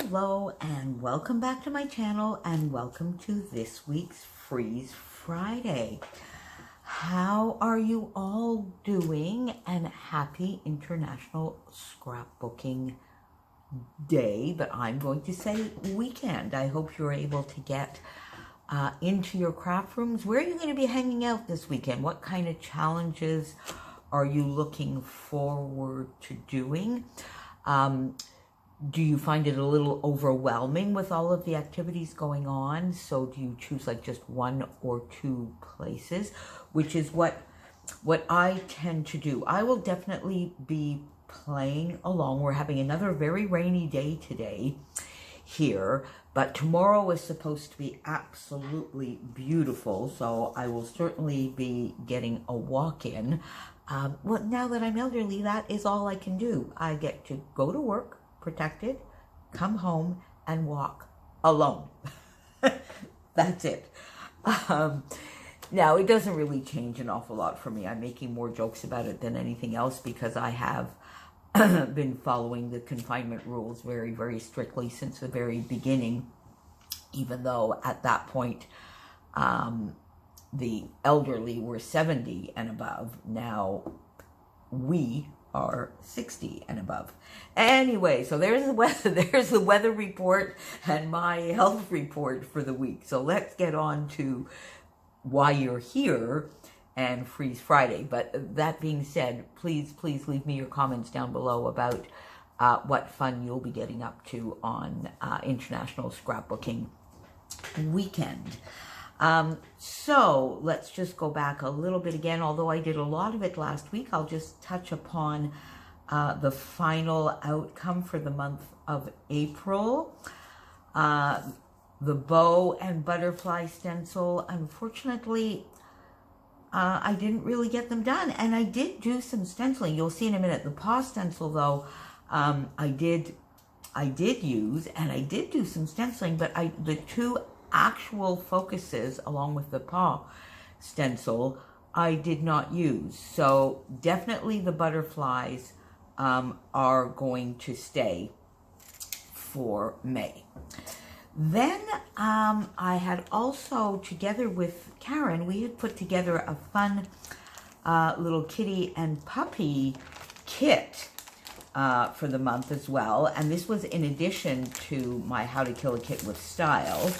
Hello and welcome back to my channel and welcome to this week's Freeze Friday. How are you all doing? And happy International Scrapbooking Day, but I'm going to say weekend. I hope you're able to get into your craft rooms. Where are you going to be hanging out this weekend? What kind of challenges are you looking forward to doing? Do you find it a little overwhelming with all of the activities going on? So do you choose like just one or two places, which is what I tend to do. I will definitely be playing along. We're having another very rainy day today here, but tomorrow is supposed to be absolutely beautiful. So I will certainly be getting a walk in. Well, now that I'm elderly, that is all I can do. I get to go to work, protected, come home and walk alone. That's it. Now, it doesn't really change an awful lot for me. I'm making more jokes about it than anything else because I have been following the confinement rules very, very strictly since the very beginning, even though at that point the elderly were 70 and above. Now we are 60 and above. Anyway, so there's the weather report and my health report for the week. So let's get on to why you're here and Freeze Friday. But that being said, please leave me your comments down below about what fun you'll be getting up to on International Scrapbooking Weekend. So let's just go back a little bit again. Although I did a lot of it last week, I'll just touch upon the final outcome for the month of April. The bow and butterfly stencil, unfortunately, I didn't really get them done. And I did do some stenciling. You'll see in a minute. The paw stencil, though, I did use, and I did do some stenciling, but the two actual focuses along with the paw stencil I did not use. So definitely the butterflies are going to stay for May. Then I had also, together with Karen, we had put together a fun little kitty and puppy kit for the month as well. And this was in addition to my How to Kill a Kit with Style.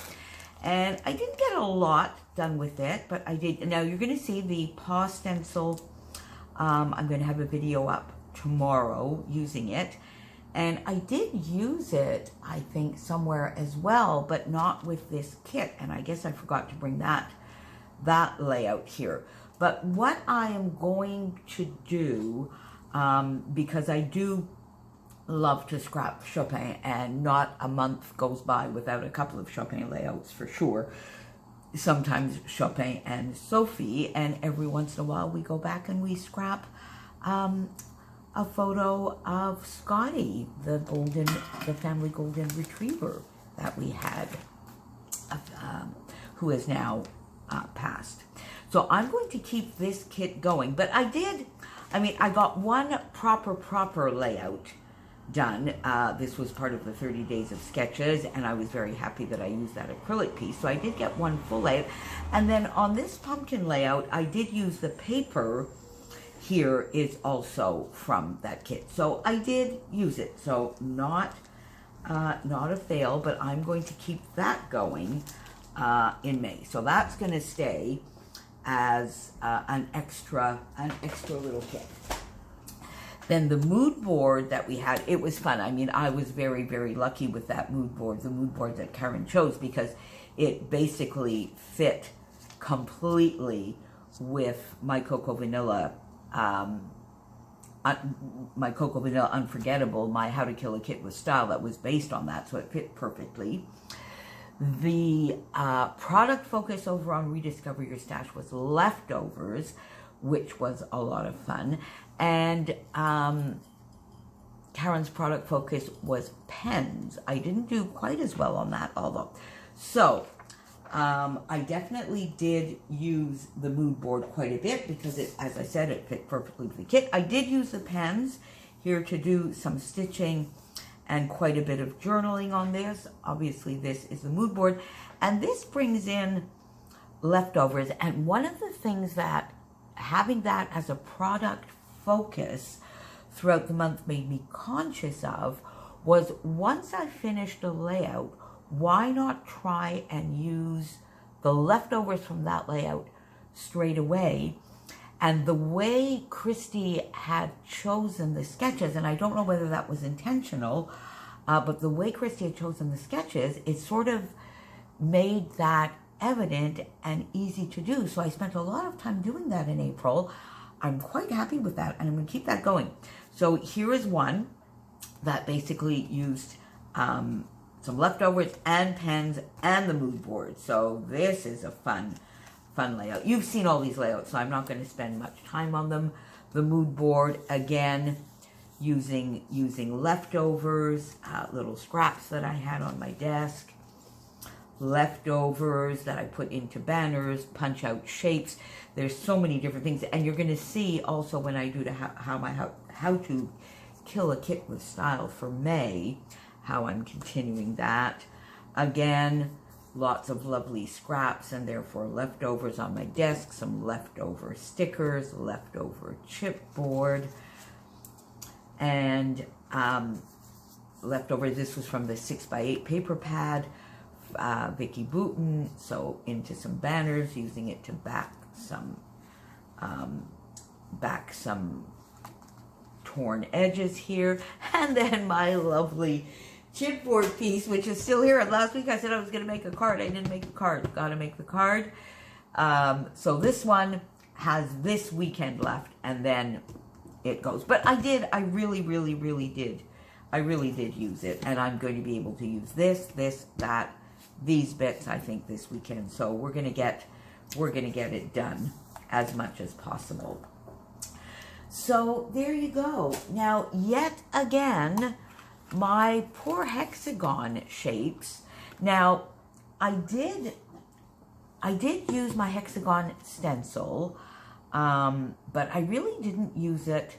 And I didn't get a lot done with it, but I did. Now you're going to see the paw stencil. I'm going to have a video up tomorrow using it. And I did use it, I think, somewhere as well, but not with this kit. And I guess I forgot to bring that layout here. But what I am going to do, because I do love to scrap Chopin, and not a month goes by without a couple of Chopin layouts for sure. Sometimes Chopin and Sophie, and every once in a while we go back and we scrap a photo of Scotty, the family golden retriever that we had, who is now passed. So I'm going to keep this kit going, but I got one proper layout done. This was part of the 30 days of sketches, and I was very happy that I used that acrylic piece. So I did get one full layout. And then on this pumpkin layout, I did use the paper. Here is also from that kit. So I did use it. So not a fail, but I'm going to keep that going in May. So that's going to stay as an extra little kit. Then the mood board that we had, it was fun. I mean, I was very, very lucky with that mood board, the mood board that Karen chose, because it basically fit completely with my Cocoa Vanilla, Unforgettable, my How to Kill a Kit with Style that was based on that, so it fit perfectly. The product focus over on Rediscover Your Stash was leftovers, which was a lot of fun. And Karen's product focus was pens. I didn't do quite as well on that, although. So I definitely did use the mood board quite a bit because it, as I said, it fit perfectly with the kit. I did use the pens here to do some stitching and quite a bit of journaling on this. Obviously, this is the mood board, and this brings in leftovers. And one of the things that having that as a product focus throughout the month made me conscious of was, once I finished a layout, why not try and use the leftovers from that layout straight away? And the way Christy had chosen the sketches, and I don't know whether that was intentional, but the way Christy had chosen the sketches, it sort of made that evident and easy to do. So I spent a lot of time doing that in April. I'm quite happy with that, and I'm going to keep that going. So here is one that basically used some leftovers and pens and the mood board. So this is a fun layout. You've seen all these layouts, so I'm not going to spend much time on them. The mood board, again, using leftovers, little scraps that I had on my desk, leftovers that I put into banners, punch out shapes. There's so many different things, and you're going to see also when I do how to kill a kit with style for May, how I'm continuing that. Again, lots of lovely scraps and therefore leftovers on my desk, some leftover stickers, leftover chipboard, and leftover, this was from the 6x8 paper pad, Vicki Boutin, so into some banners, using it to back some torn edges here, and then my lovely chipboard piece, which is still here. And last week I said I was going to make a card. I didn't make the card. Got to make the card. So this one has this weekend left, and then it goes. But I really did use it, and I'm going to be able to use this, that, these bits, I think, this weekend. So we're going to get it done as much as possible. So there you go. Now, yet again, my poor hexagon shapes. Now, I did use my hexagon stencil, but I really didn't use it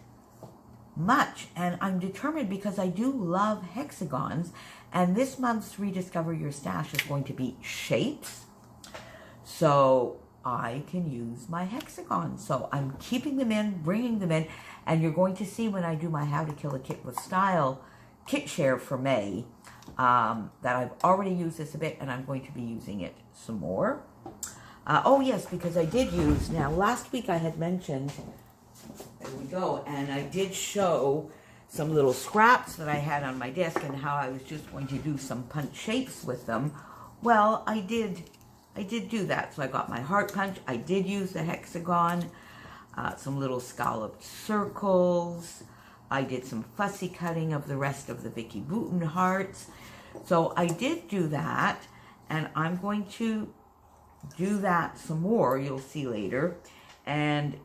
much, and I'm determined, because I do love hexagons, and this month's Rediscover Your Stash is going to be shapes, so I can use my hexagons. So I'm keeping them in, bringing them in, and you're going to see when I do my How to Kill a Kit with Style kit share for May, that I've already used this a bit, and I'm going to be using it some more. Oh yes, because I did use, now last week I had mentioned, there we go, and I did show some little scraps that I had on my desk and how I was just going to do some punch shapes with them. Well, I did do that. So I got my heart punch. I did use the hexagon, some little scalloped circles. I did some fussy cutting of the rest of the Vicki Boutin hearts. So I did do that, and I'm going to do that some more, you'll see later, and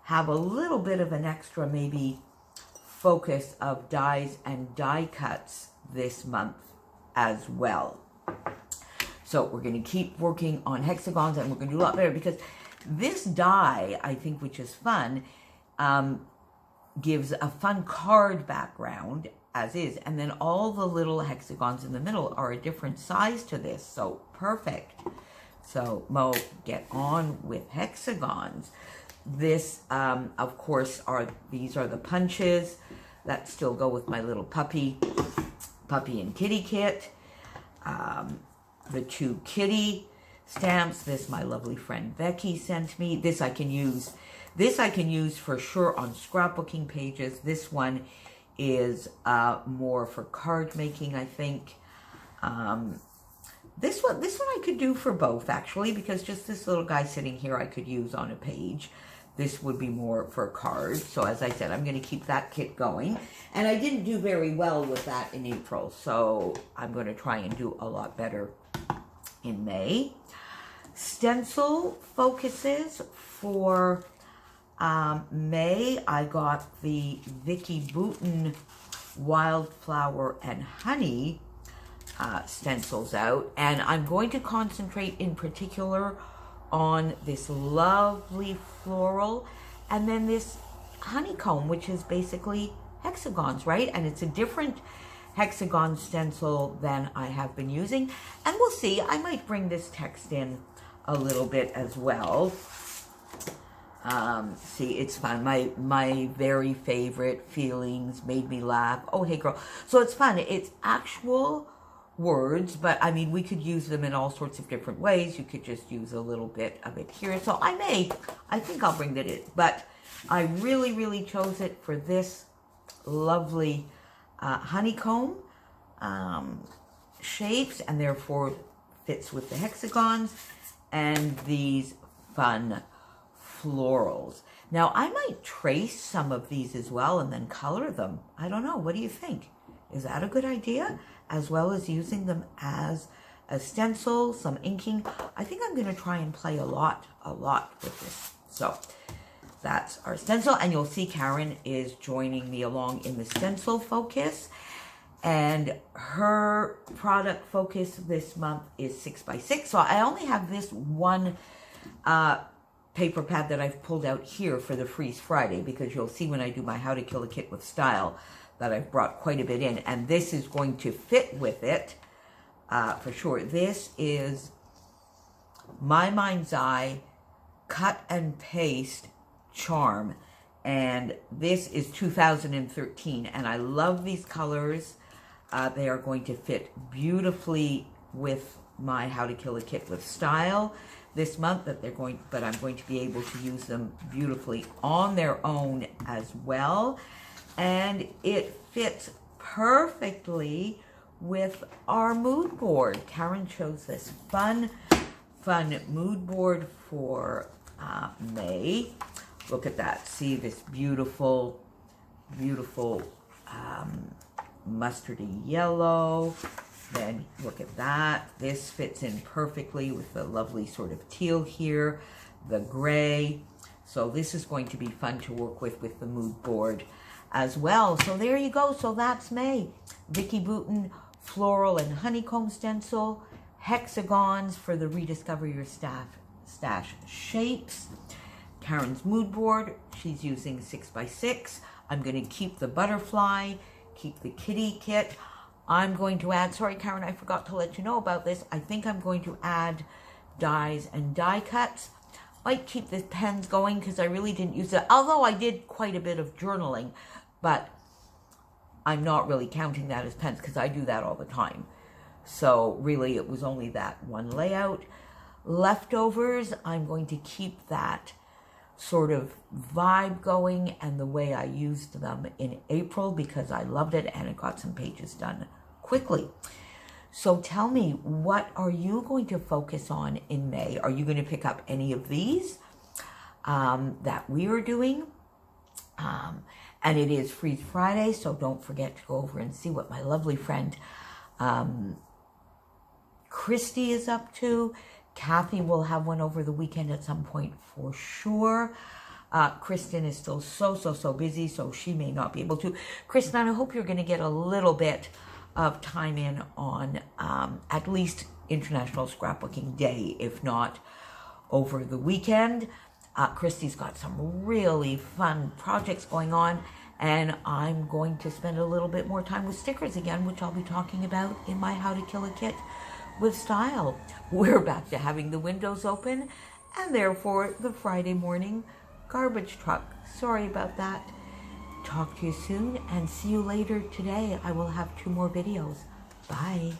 have a little bit of an extra maybe focus of dies and die cuts this month as well. So we're going to keep working on hexagons, and we're going to do a lot better, because this die, I think, which is fun, gives a fun card background as is, and then all the little hexagons in the middle are a different size to this, so perfect. So Mo, get on with hexagons. This, of course, these are the punches that still go with my little puppy and kitty kit. The two kitty stamps. This my lovely friend Becky sent me. This I can use for sure on scrapbooking pages. This one is more for card making, I think. This one I could do for both, actually, because just this little guy sitting here I could use on a page. This would be more for cards. So as I said, I'm going to keep that kit going. And I didn't do very well with that in April, so I'm going to try and do a lot better in May. Stencil focuses for May. I got the Vicki Boutin Wildflower and Honey stencils out, and I'm going to concentrate in particular on this lovely floral, and then this honeycomb, which is basically hexagons, right? And it's a different hexagon stencil than I have been using. And we'll see, I might bring this text in a little bit as well. See, it's fun. My very favorite feelings made me laugh. Oh, hey girl. So it's fun. It's actual words, but I mean, we could use them in all sorts of different ways. You could just use a little bit of it here. So I think I'll bring that in, but I really, really chose it for this lovely honeycomb shapes, and therefore fits with the hexagons and these fun florals. Now, I might trace some of these as well and then color them. I don't know. What do you think? Is that a good idea? As well as using them as a stencil, some inking. I think I'm going to try and play a lot with this. So that's our stencil. And you'll see Karen is joining me along in the stencil focus. And her product focus this month is 6x6. So I only have this one paper pad that I've pulled out here for the Freeze Friday, because you'll see when I do my How to Kill a Kit with Style that I've brought quite a bit in, and this is going to fit with it for sure. This is My Mind's Eye Cut and Paste Charm, and this is 2013, and I love these colors. They are going to fit beautifully with my How to Kill a Kit with Style this month, but I'm going to be able to use them beautifully on their own as well. And it fits perfectly with our mood board. Karen chose this fun mood board for May. Look at that. See this beautiful mustardy yellow. Then look at that. This fits in perfectly with the lovely sort of teal here, the gray. So this is going to be fun to work with the mood board as well. So there you go. So that's May. Vicki Boutin floral and honeycomb stencil, hexagons for the Rediscover Your Stash shapes. Karen's mood board, she's using 6x6. I'm going to keep the butterfly, keep the kitty kit. I'm going to add, sorry Karen, I forgot to let you know about this. I think I'm going to add dies and die cuts. Might keep the pens going because I really didn't use it. Although I did quite a bit of journaling, but I'm not really counting that as pens because I do that all the time. So really it was only that one layout. Leftovers, I'm going to keep that sort of vibe going and the way I used them in April because I loved it and it got some pages done quickly. So tell me, what are you going to focus on in May? Are you going to pick up any of these that we are doing? And it is Freeze Friday, so don't forget to go over and see what my lovely friend Christy is up to. Kathy will have one over the weekend at some point for sure. Kristen is still so busy, so she may not be able to. Kristen, I hope you're going to get a little bit of time in on at least International Scrapbooking Day, if not over the weekend. Christy's got some really fun projects going on, and I'm going to spend a little bit more time with stickers again, which I'll be talking about in my How to Kill a Kit with Style. We're back to having the windows open, and therefore the Friday morning garbage truck. Sorry about that. Talk to you soon, and see you later today. I will have 2 more videos. Bye.